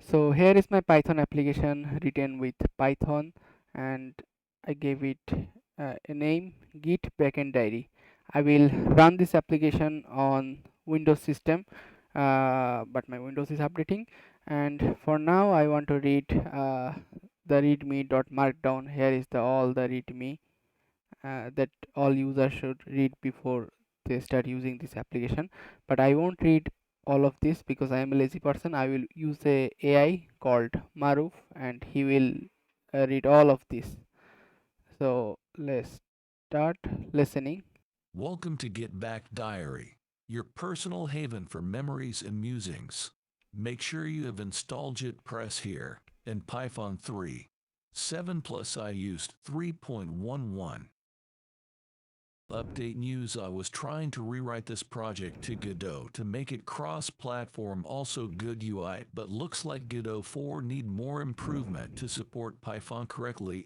So here is my Python application written with Python, and I gave it a name, Git backend diary. I will run this application on Windows system, but my Windows is updating. And for now, I want to read the readme.markdown. Here is the all the readme that all users should read before they start using this application. But I won't read all of this because I am a lazy person. I will use a AI called Maruf, and he will read all of this. So let's start listening. Welcome to Get Back Diary, your personal haven for memories and musings. Make sure you have installed Git Press here and Python 3. 7 plus I used 3.11. Update news. I was trying to rewrite this project to Godot to make it cross-platform, also good UI, but looks like Godot 4 need more improvement to support Python correctly.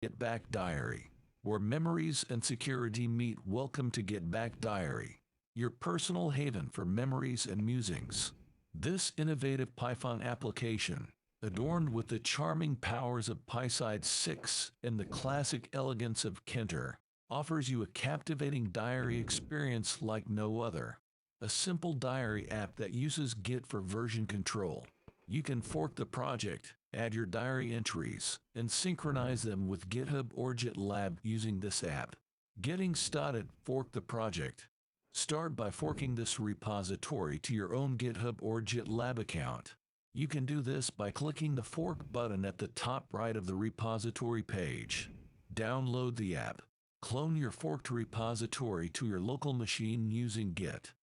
Get Back Diary, where memories and security meet. Welcome to Get Back Diary, your personal haven for memories and musings. This innovative Python application, adorned with the charming powers of pyside6 and the classic elegance of Kinter, offers you a captivating diary experience like no other. A simple diary app that uses Git for version control. You can fork the project, add your diary entries, and synchronize them with GitHub or GitLab using this app. Getting started. Fork the project. Start by forking this repository to your own GitHub or GitLab account. You can do this by clicking the fork button at the top right of the repository page. Download the app. Clone your forked repository to your local machine using Git.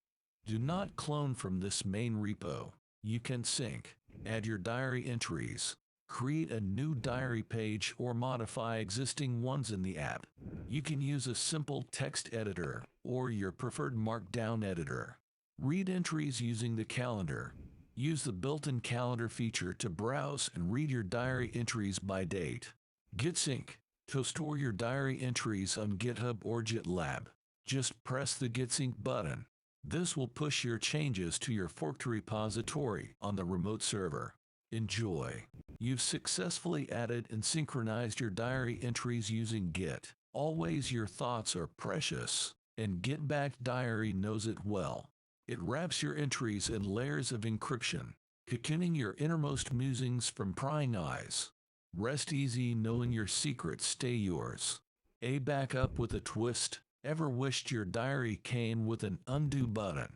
Do not clone from this main repo. You can sync, add your diary entries, create a new diary page, or modify existing ones in the app. You can use a simple text editor or your preferred markdown editor. Read entries using the calendar. Use the built-in calendar feature to browse and read your diary entries by date. GitSync. To store your diary entries on GitHub or GitLab, just press the GitSync button. This will push your changes to your forked repository on the remote server. Enjoy. You've successfully added and synchronized your diary entries using Git. Always your thoughts are precious, and Get Back Diary knows it well. It wraps your entries in layers of encryption, cocooning your innermost musings from prying eyes. Rest easy knowing your secrets stay yours. A backup with a twist. Ever wished your diary came with an undo button?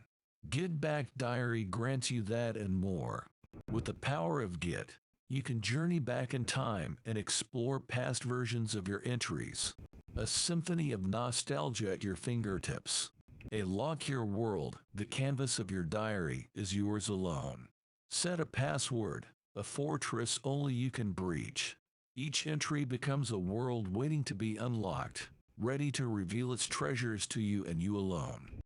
Get Back Diary grants you that and more. With the power of Git, you can journey back in time and explore past versions of your entries. A symphony of nostalgia at your fingertips. A lock your world, the canvas of your diary is yours alone. Set a password, a fortress only you can breach. Each entry becomes a world waiting to be unlocked, ready to reveal its treasures to you and you alone.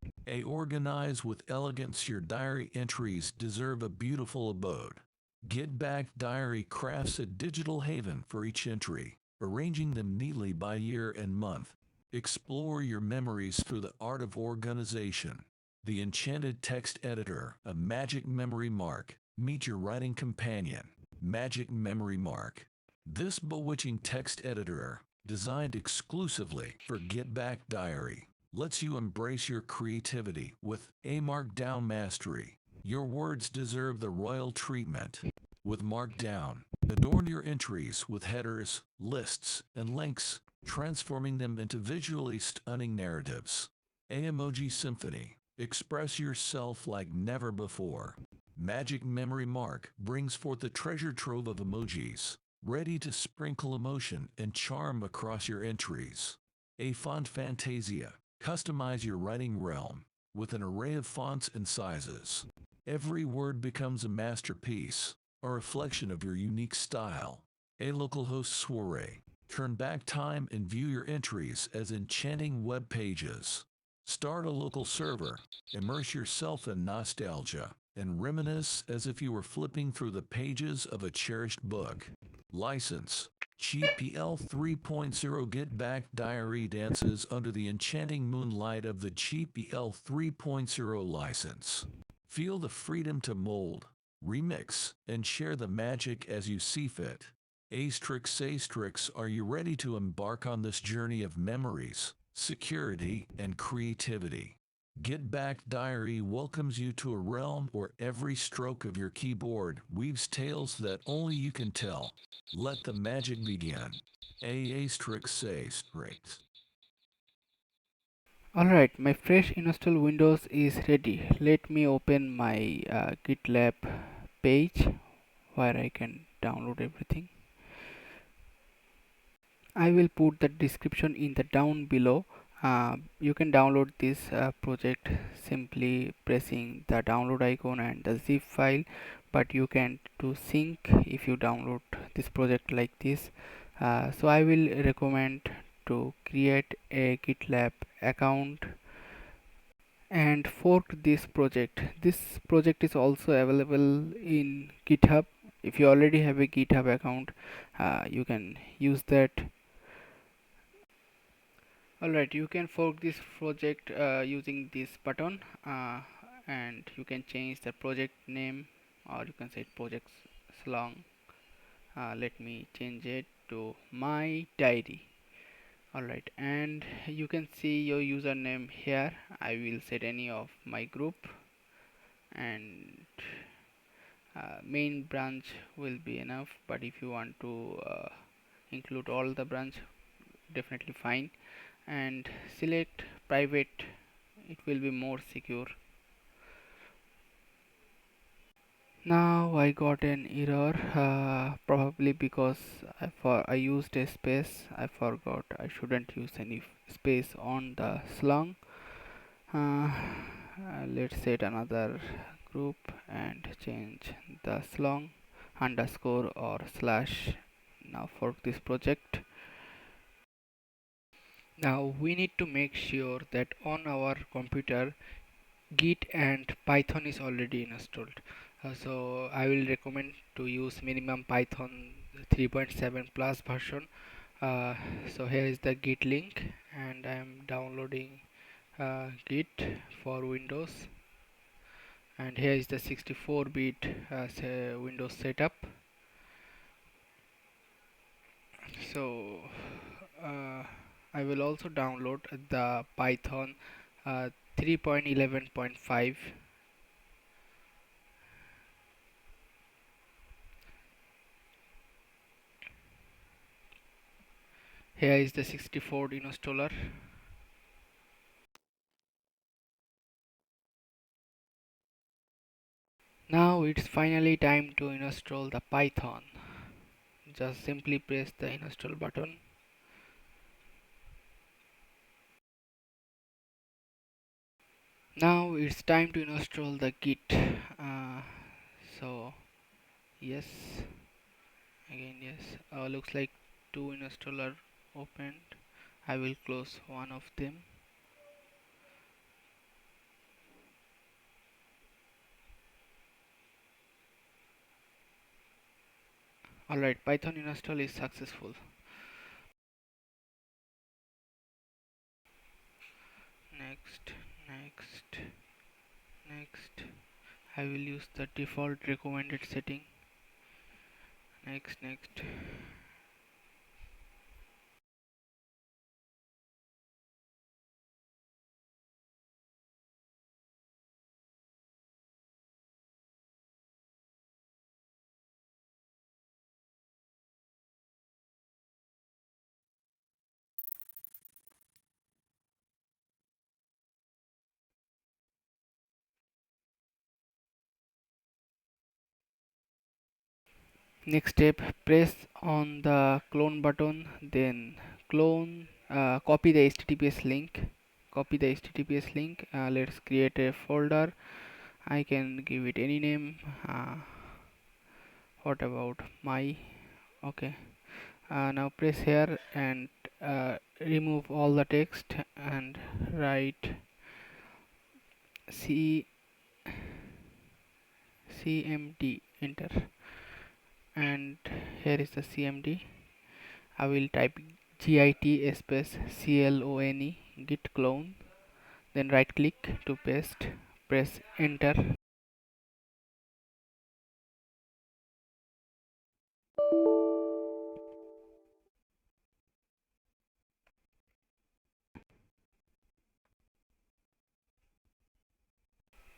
Organize with elegance. Your diary entries deserve a beautiful abode. Get Back Diary crafts a digital haven for each entry, arranging them neatly by year and month. Explore your memories through the art of organization. The Enchanted Text Editor, a magic memory mark. Meet your writing companion, Magic Memory Mark. This bewitching text editor, designed exclusively for Get Back Diary, lets you embrace your creativity with a Markdown mastery. Your words deserve the royal treatment. With Markdown, adorn your entries with headers, lists, and links, transforming them into visually stunning narratives. Emoji Symphony, express yourself like never before. Magic Memory Mark brings forth a treasure trove of emojis, ready to sprinkle emotion and charm across your entries. A Font Fantasia, customize your writing realm with an array of fonts and sizes. Every word becomes a masterpiece, a reflection of your unique style. A Localhost Soiree, turn back time and view your entries as enchanting web pages. Start a local server, immerse yourself in nostalgia, and reminisce as if you were flipping through the pages of a cherished book. License. GPL 3.0 Get Back Diary dances under the enchanting moonlight of the GPL 3.0 license. Feel the freedom to mold, remix, and share the magic as you see fit. Astrix, are you ready to embark on this journey of memories, security, and creativity? Get Back Diary welcomes you to a realm where every stroke of your keyboard weaves tales that only you can tell. Let the magic begin. Astrix. Alright, my fresh install Windows is ready. Let me open my GitLab page where I can download everything. I will put the description in the down below. You can download this project simply pressing the download icon and the zip file, but you can do sync if you download this project like this. So I will recommend to create a GitLab account and fork this project. This project is also available in GitHub. If you already have a GitHub account, you can use that. Alright, you can fork this project using this button, and you can change the project name, or you can say project slong. Let me change it to my diary. Alright, and you can see your username here. I will set any of my group, and main branch will be enough, but if you want to include all the branch, definitely fine. And select private, it will be more secure. Now I got an error, probably because I used a space. I forgot I shouldn't use any space on the slung. Let's set another group and change the slung underscore or slash. Now for this project, now we need to make sure that on our computer Git and Python is already installed. So I will recommend to use minimum Python 3.7 plus version. uh, so here is the Git link, and I am downloading Git for Windows, and here is the 64-bit Windows setup. So uh, I will also download the Python 3.11.5. Here is the 64 installer. Now it's finally time to install the Python. Just simply press the install button. Now it's time to install the Git. So yes, again yes. Looks like two installer opened. I will close one of them. Alright, Python install is successful. Next, next, next. I will use the default recommended setting. Next, next. Next step, press on the clone button, then clone, copy the HTTPS link. Copy the HTTPS link. Let's create a folder. I can give it any name. What about my? Okay. Now press here and remove all the text and write CMD. Enter. And here is the CMD. I will type git space clone git clone, then right click to paste, press enter.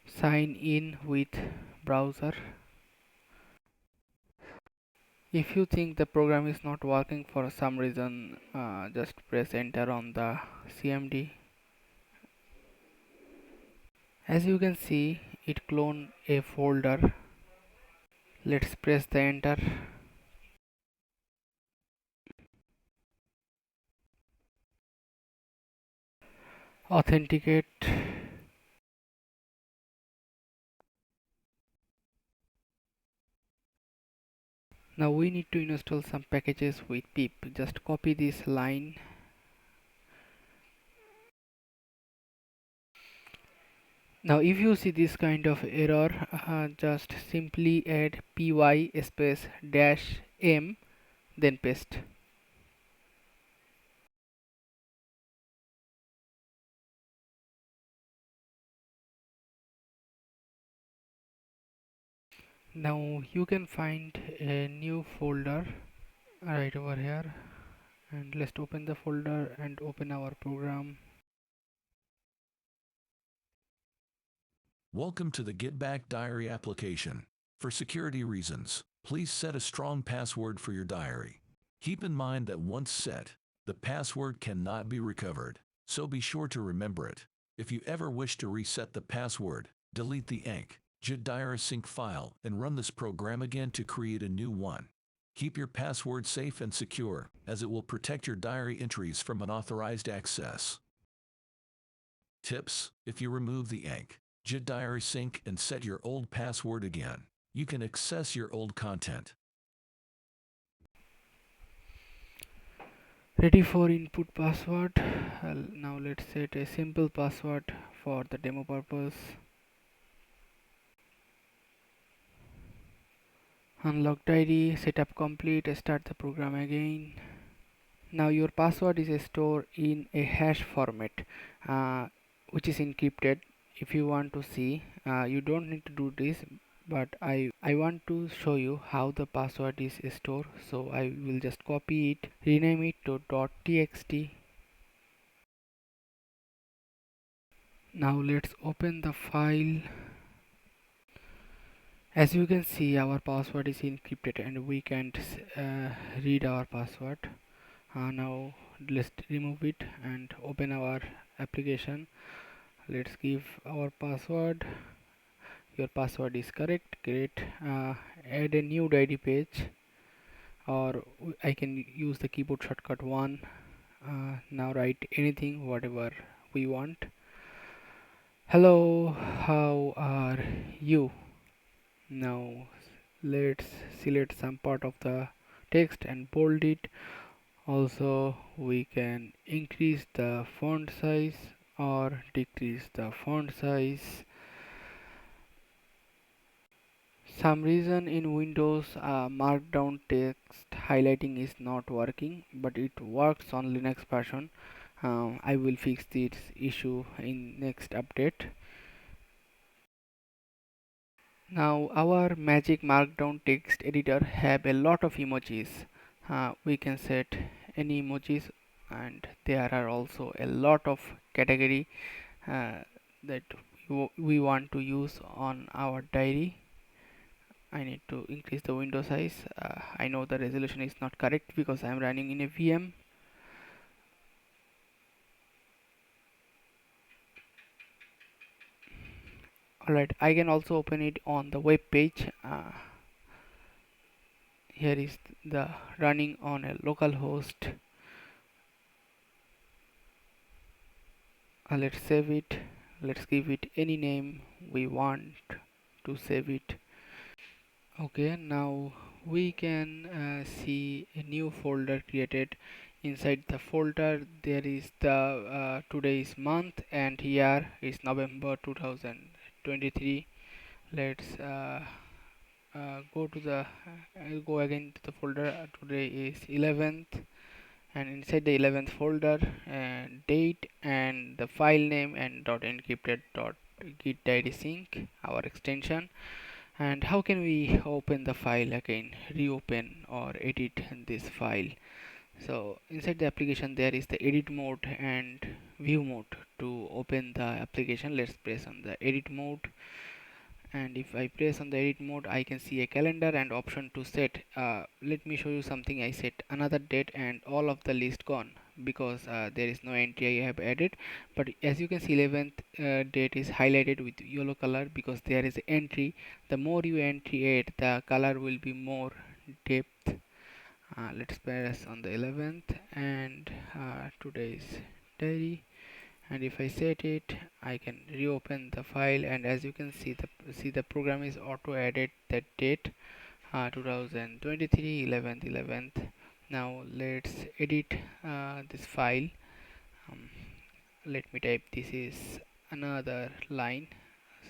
Sign in with browser. If you think the program is not working for some reason, just press enter on the CMD. As you can see, it cloned a folder. Let's press the enter. Authenticate. Now we need to install some packages with pip. Just copy this line. Now if you see this kind of error, just simply add py space dash m, then paste. Now you can find a new folder right over here, and let's open the folder and open our program. Welcome to the Get Back Diary application. For security reasons, please set a strong password for your diary. Keep in mind that once set, the password cannot be recovered, so be sure to remember it. If you ever wish to reset the password, delete the encryption sync file and run this program again to create a new one. Keep your password safe and secure, as it will protect your diary entries from unauthorized access. Tips: if you remove the encryption sync and set your old password again, you can access your old content. Ready for input password. Now let's set a simple password for the demo purpose. Unlock diary, setup complete, start the program again. Now your password is stored in a hash format, which is encrypted. If you want to see, you don't need to do this, but I want to show you how the password is stored. So I will just copy it, rename it to .txt. Now let's open the file. As you can see, our password is encrypted and we can't read our password. Now let's remove it and open our application. Let's give our password. Your password is correct. Great. Add a new diary page, or I can use the keyboard shortcut 1. Now write anything, whatever we want. Hello, how are you? Now let's select some part of the text and bold it. Also we can increase the font size or decrease the font size. Some reason in Windows markdown text highlighting is not working, but it works on Linux version. I will fix this issue in next update. Now our magic markdown text editor have a lot of emojis. We can set any emojis, and there are also a lot of category that we want to use on our diary. I need to increase the window size. I know the resolution is not correct because I am running in a VM. Alright, I can also open it on the web page. Here is the running on a local host. Let's save it. Let's give it any name we want to save it. Okay, now we can see a new folder created. Inside the folder there is the today's month, and here is November 2023. Let's go to the go again to the folder. Today is 11th, and inside the 11th folder, date and the file name and .encrypted .git diary sync, our extension. And how can we open the file again, reopen or edit this file? So inside the application there is the edit mode and view mode. To open the application, let's press on the edit mode, and if I press on the edit mode I can see a calendar and option to set. Let me show you something. I set another date and all of the list gone because there is no entry I have added, but as you can see 11th date is highlighted with yellow color because there is an entry. The more you entry add, the color will be more depth. Let's press on the 11th and today's diary, and if I set it I can reopen the file, and as you can see the program is auto added that date, 2023 11th. Now let's edit this file. um, Let me type this is another line,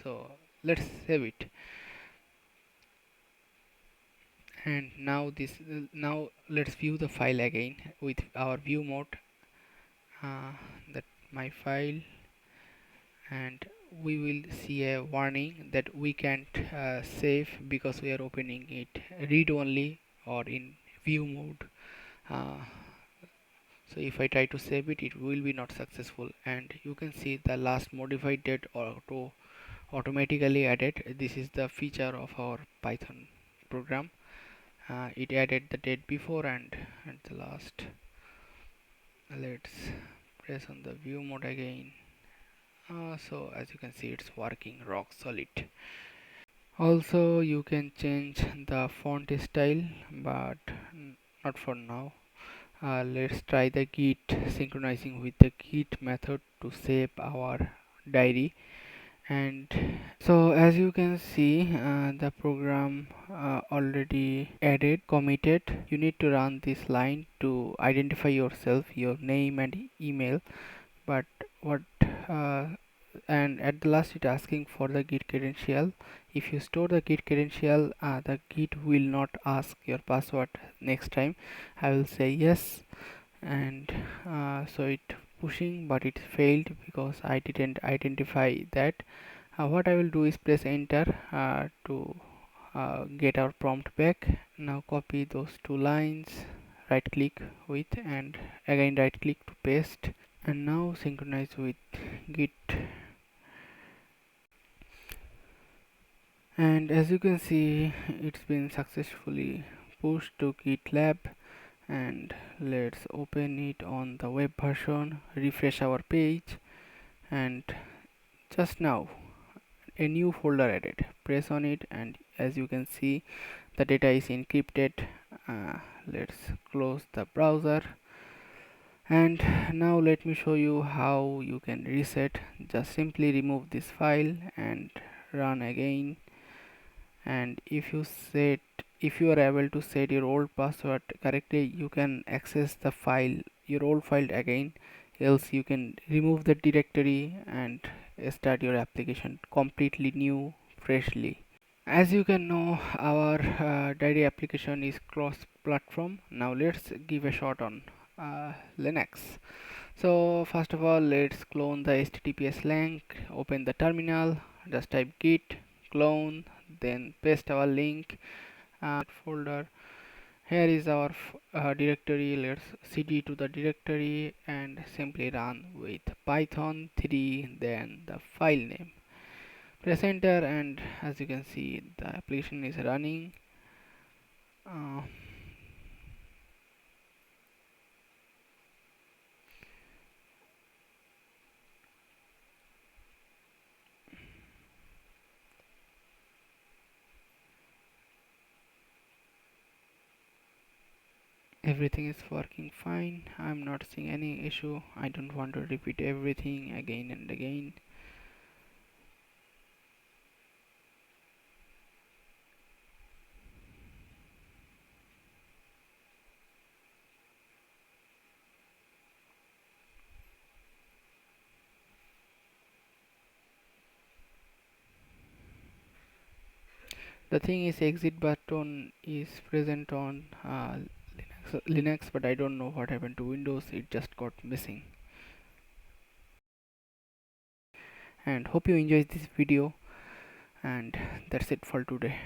so let's save it. And now let's view the file again with our view mode, that my file, and we will see a warning that we can't save because we are opening it read only or in view mode. uh, so if I try to save it, it will be not successful, and you can see the last modified date automatically added. This is the feature of our Python program. It added the date before and the last. Let's press on the view mode again. So as you can see it's working rock solid. Also you can change the font style, but not for now. Let's try the git synchronizing with the git method to save our diary. And so as you can see the program already added committed. You need to run this line to identify yourself, your name and email. But what uh, and at the last it asking for the git credential. If you store the git credential, the git will not ask your password next time. I will say yes, and so it pushing, but it failed because I didn't identify that. What I will do is press enter to get our prompt back. Now copy those two lines, right click with, and again right click to paste, and now synchronize with git. And as you can see it's been successfully pushed to GitLab. And let's open it on the web version, refresh our page, and just now a new folder added. Press on it and as you can see the data is encrypted. Let's close the browser, and now let me show you how you can reset. Just simply remove this file and run again, and if you are able to set your old password correctly, you can access the file, your old file again. Else you can remove the directory and start your application completely new, freshly. As you can know, our diary application is cross platform. Now let's give a shot on Linux. So first of all, let's clone the https link. Open the terminal, just type git clone, then paste our link folder. Here is our directory. Let's cd to the directory and simply run with python 3, then the file name. Press enter, and as you can see the application is running. uh, Everything is working fine. I'm not seeing any issue. I don't want to repeat everything again and again. The thing is exit button is present on Linux, but I don't know what happened to Windows. It just got missing. And hope you enjoyed this video, And that's it for today.